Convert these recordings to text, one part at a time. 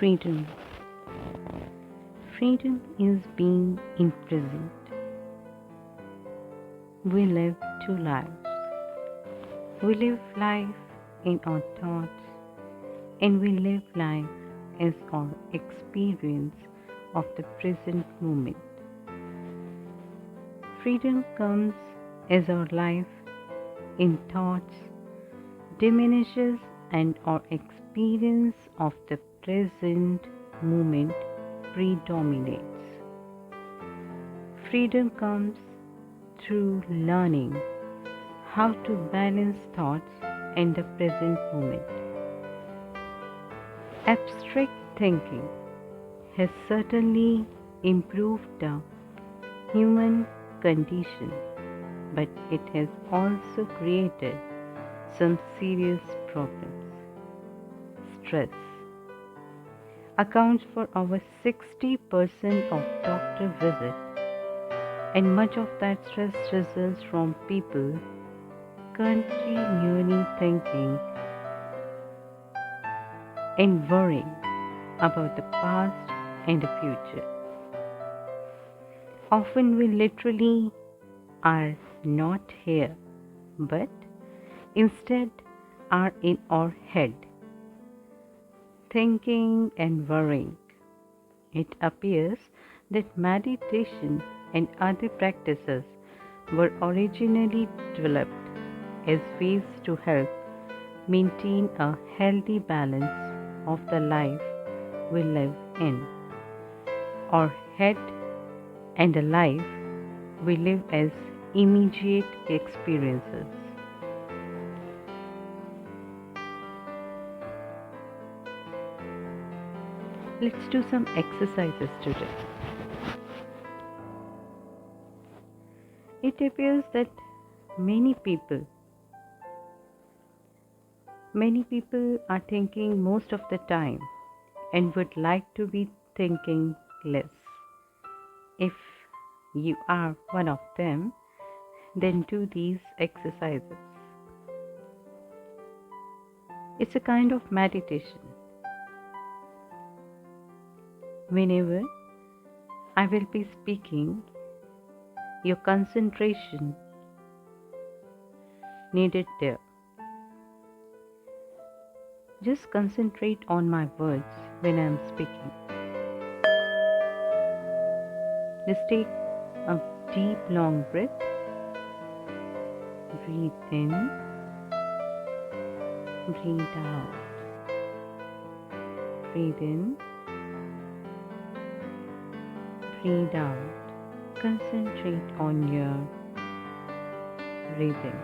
Freedom. Freedom is being imprisoned. We live two lives. We live life in our thoughts, and we live life as our experience of the present moment. Freedom comes as our life in thoughts diminishes and our experience of the present moment predominates. Freedom comes through learning how to balance thoughts and the present moment. Abstract thinking has certainly improved the human condition, but it has also created some serious problems. Stress accounts for over 60% of doctor visits, and much of that stress results from people continually thinking and worrying about the past and the future. Often we literally are not here, but instead are in our head, thinking and worrying. It appears that meditation and other practices were originally developed as ways to help maintain a healthy balance of the life we live in. Our head and the life we live as immediate experiences. Let's do some exercises today. It appears that many people are thinking most of the time and would like to be thinking less. If you are one of them, then do these exercises. It's a kind of meditation. Whenever I will be speaking, your concentration needed there. Just concentrate on my words when I am speaking. Just take a deep, long breath. Breathe in, breathe out. Breathe in, breathe out. Concentrate on your breathing.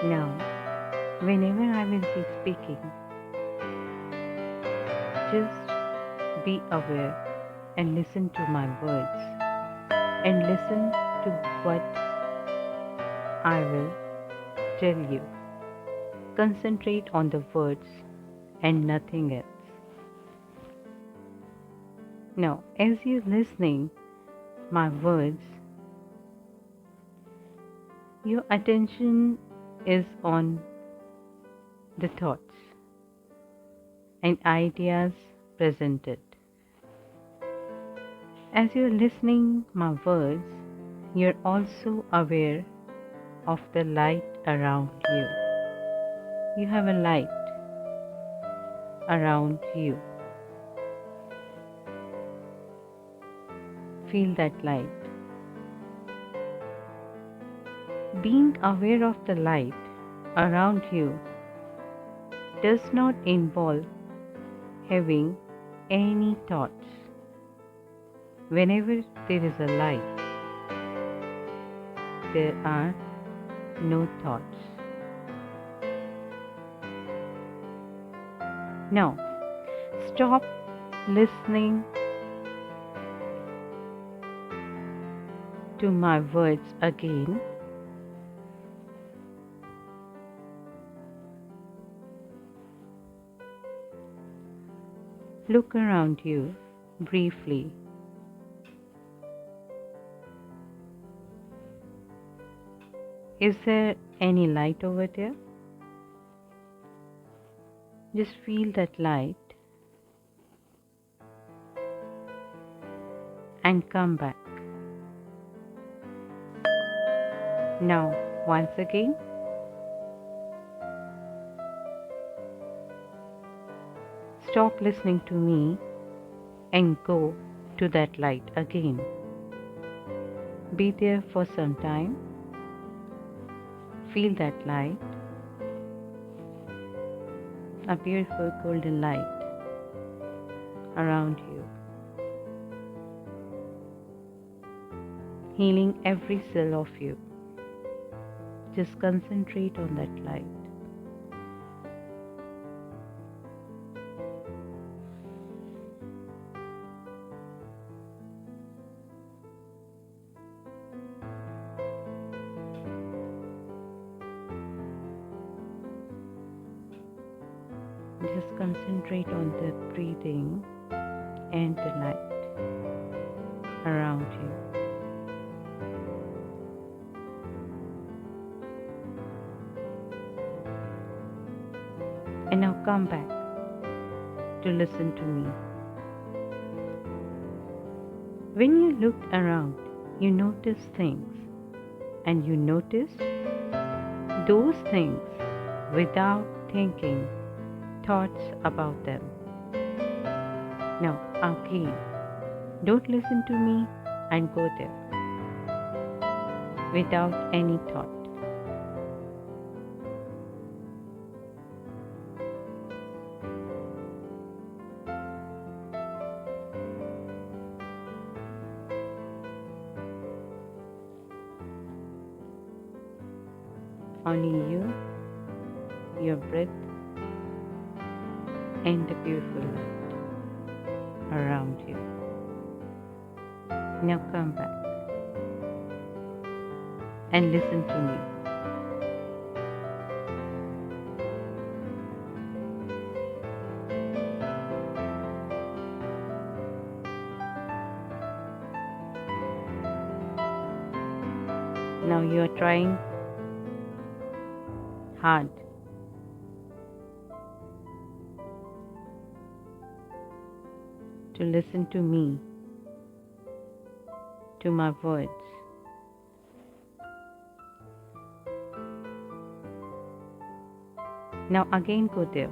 Now, whenever I will be speaking, just be aware and listen to my words and listen to what I will tell you. Concentrate on the words and nothing else. Now, as you're listening my words, your attention is on the thoughts and ideas presented. As you're listening my words, you're also aware of the light around you. You have a light around you. Feel that light. Being aware of the light around you does not involve having any thoughts. Whenever there is a light, there are no thoughts. Now, stop listening to my words again. Look around you briefly. Is there any light over there? Just feel that light and come back. Now, once again, stop listening to me and go to that light again. Be there for some time. Feel that light, a beautiful golden light around you, healing every cell of you. Just concentrate on that light. Just concentrate on the breathing and the light around you. And now come back to listen to me. When you looked around, you noticed things, and you noticed those things without thinking thoughts about them. Now, again, don't listen to me and go there without any thought. Only you, your breath, and the beautiful light around you. Now come back and listen to me. Now you are trying hard to listen to me, to my words. Now again go there.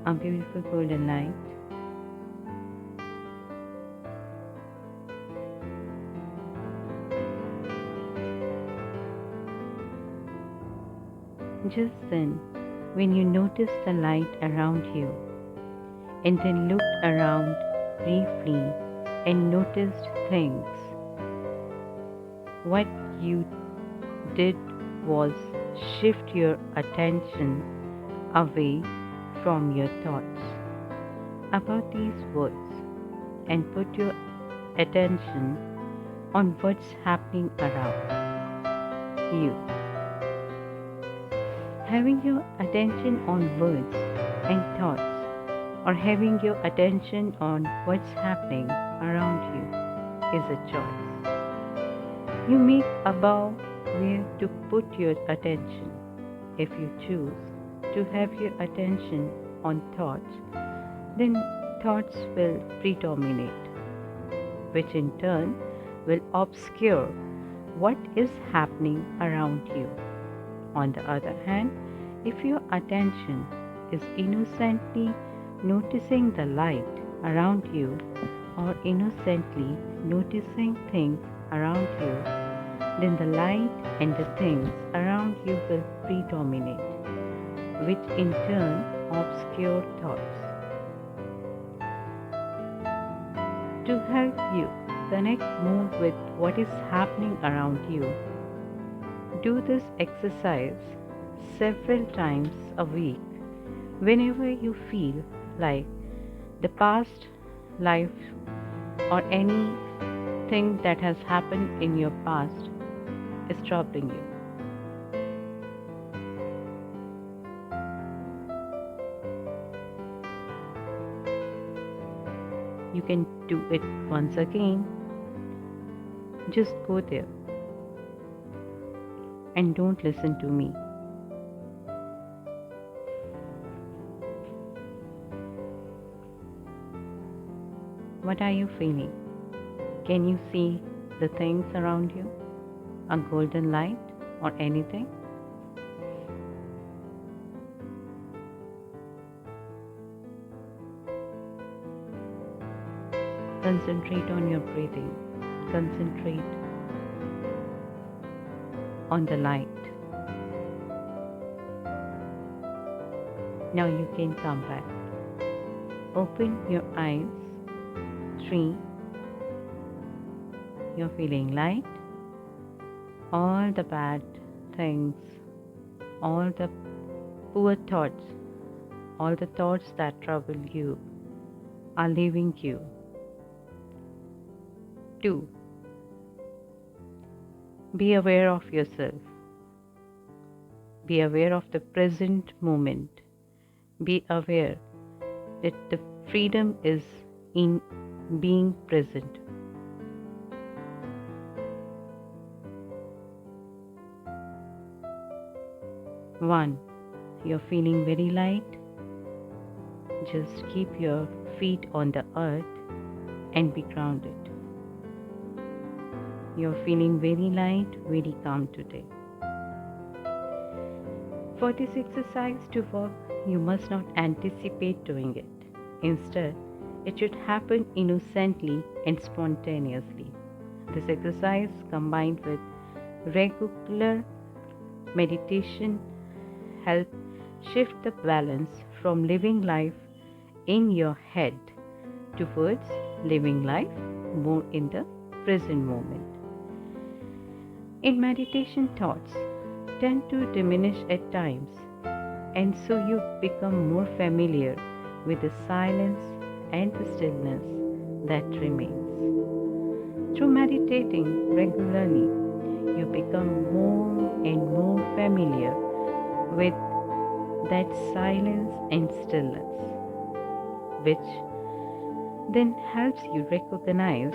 A beautiful golden light just then, when you noticed the light around you and then looked around briefly and noticed things, what you did was shift your attention away from your thoughts about these words and put your attention on what's happening around you. Having your attention on words and thoughts, or having your attention on what's happening around you, is a choice. You make about where to put your attention. If you choose to have your attention on thoughts, then thoughts will predominate, which in turn will obscure what is happening around you. On the other hand, if your attention is innocently noticing the light around you or innocently noticing things around you, then the light and the things around you will predominate, which in turn obscure thoughts. To help you connect more with what is happening around you, do this exercise several times a week whenever you feel like the past life or anything that has happened in your past is troubling you. You can do it once again. Just go there and don't listen to me. What are you feeling? Can you see the things around you? A golden light or anything? Concentrate on your breathing. Concentrate on the light. Now you can come back. Open your eyes. 3. You're feeling light. All the bad things, all the poor thoughts, all the thoughts that trouble you are leaving you. 2. Be aware of yourself. Be aware of the present moment. Be aware that the freedom is in being present. 1. You're feeling very light. Just keep your feet on the earth and be grounded. You're feeling very light, very calm today. For this exercise to work, you must not anticipate doing it. Instead, it should happen innocently and spontaneously. This exercise, combined with regular meditation, help shift the balance from living life in your head towards living life more in the present moment. In meditation, thoughts tend to diminish at times, and so you become more familiar with the silence and the stillness that remains. Through meditating regularly, you become more and more familiar with that silence and stillness, which then helps you recognize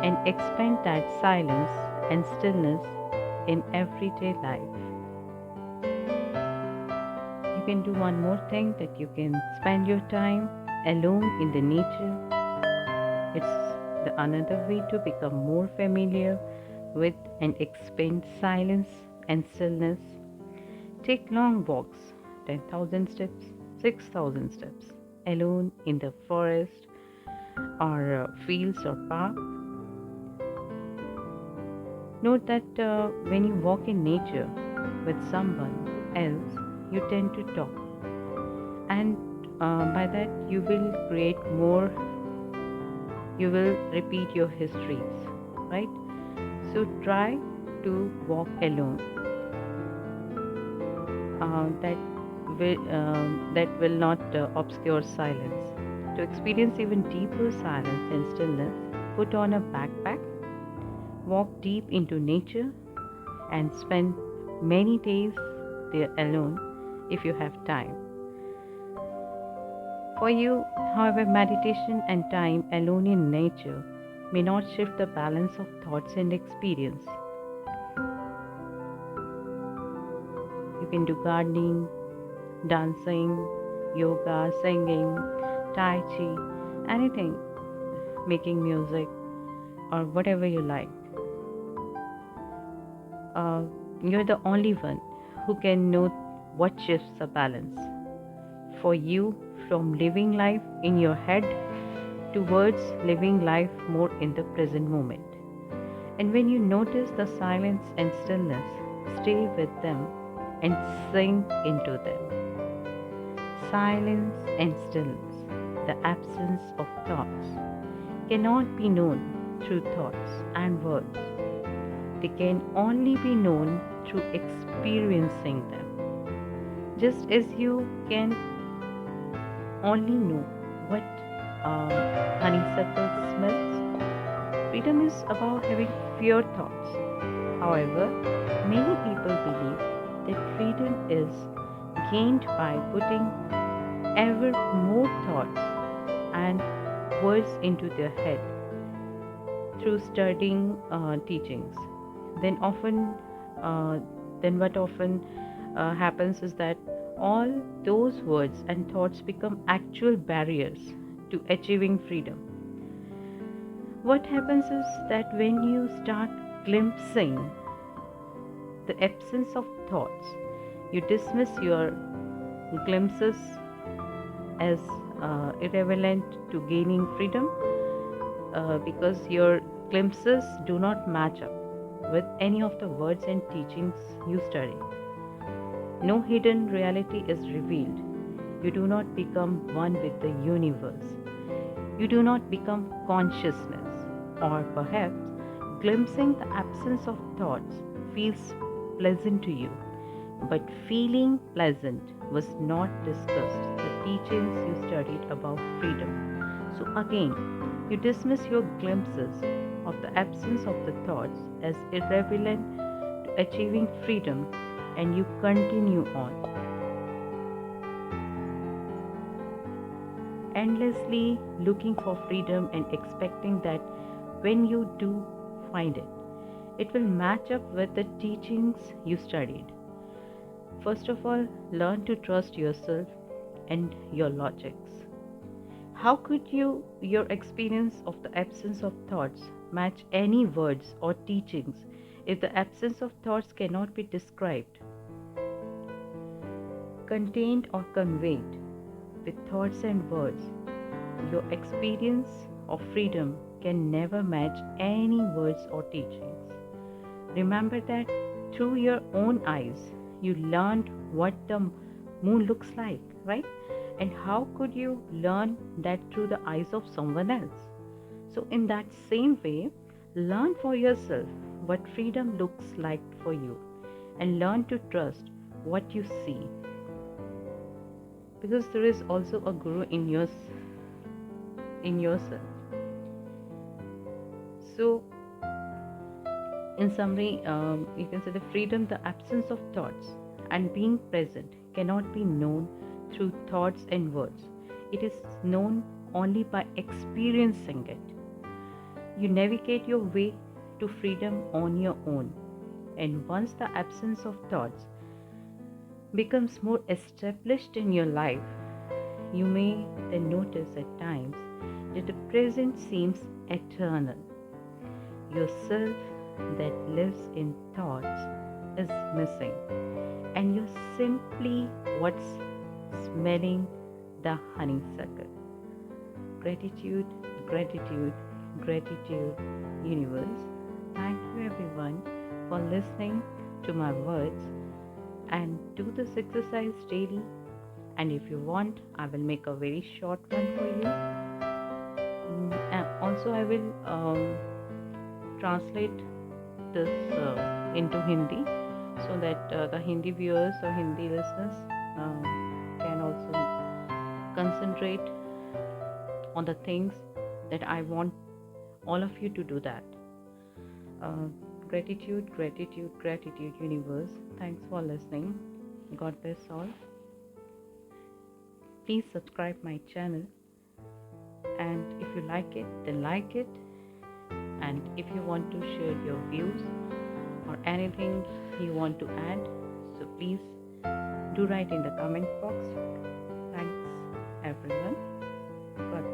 and expand that silence and stillness in everyday life. You can do one more thing, that you can spend your time alone in the nature. It's the another way to become more familiar with and expand silence and stillness. Take long walks, 10,000 steps, 6,000 steps, alone in the forest or fields or park. Note that when you walk in nature with someone else, you tend to talk, and by that you will create more, you will repeat your histories, right? So try to walk alone. That will not obscure silence. To experience even deeper silence and stillness, put on a backpack, walk deep into nature, and spend many days there alone if you have time. For you, however, meditation and time alone in nature may not shift the balance of thoughts and experience. You can do gardening, dancing, yoga, singing, tai chi, anything, making music, or whatever you like. You're the only one who can know what shifts the balance for you from living life in your head towards living life more in the present moment. And when you notice the silence and stillness, stay with them and sink into them. Silence and stillness, the absence of thoughts, cannot be known through thoughts and words. They can only be known through experiencing them. Just as you can only know what honeysuckle smells, freedom is about having fewer thoughts. However, many people believe that freedom is gained by putting ever more thoughts and words into their head through studying teachings. Then often, uh, then what often happens is that all those words and thoughts become actual barriers to achieving freedom. What happens is that when you start glimpsing the absence of thoughts, you dismiss your glimpses as irrelevant to gaining freedom because your glimpses do not match up with any of the words and teachings you study. No hidden reality is revealed. You do not become one with the universe. You do not become consciousness, or perhaps glimpsing the absence of thoughts feels pleasant to you. But feeling pleasant was not discussed the teachings you studied about freedom. So again, you dismiss your glimpses of the absence of the thoughts as irrelevant to achieving freedom, and you continue on, endlessly looking for freedom and expecting that when you do find it, it will match up with the teachings you studied. First of all, learn to trust yourself and your logics. How could your experience of the absence of thoughts, match any words or teachings if the absence of thoughts cannot be described, contained, or conveyed with thoughts and words? Your experience of freedom can never match any words or teachings. Remember that through your own eyes, you learned what the moon looks like, right? And how could you learn that through the eyes of someone else? So, in that same way, learn for yourself what freedom looks like for you and learn to trust what you see. Because there is also a guru in yourself. So, in summary, you can say the freedom, the absence of thoughts, and being present cannot be known through thoughts and words. It is known only by experiencing it. You navigate your way to freedom on your own, and once the absence of thoughts becomes more established in your life, you may then notice at times that the present seems eternal. Yourself that lives in thoughts is missing, and you're simply what's smelling the honeysuckle. Gratitude, gratitude, gratitude, universe. Thank you everyone for listening to my words, and do this exercise daily. And if you want, I will make a very short one for you. And also, I will translate this into Hindi so that the Hindi viewers or Hindi listeners can also concentrate on the things that I want all of you to do that. Gratitude, gratitude, gratitude, universe. Thanks for listening. God bless all. Please subscribe my channel, and if you like it, then like it. And if you want to share your views or anything you want to add, so please do write in the comment box. Thanks everyone. God bless.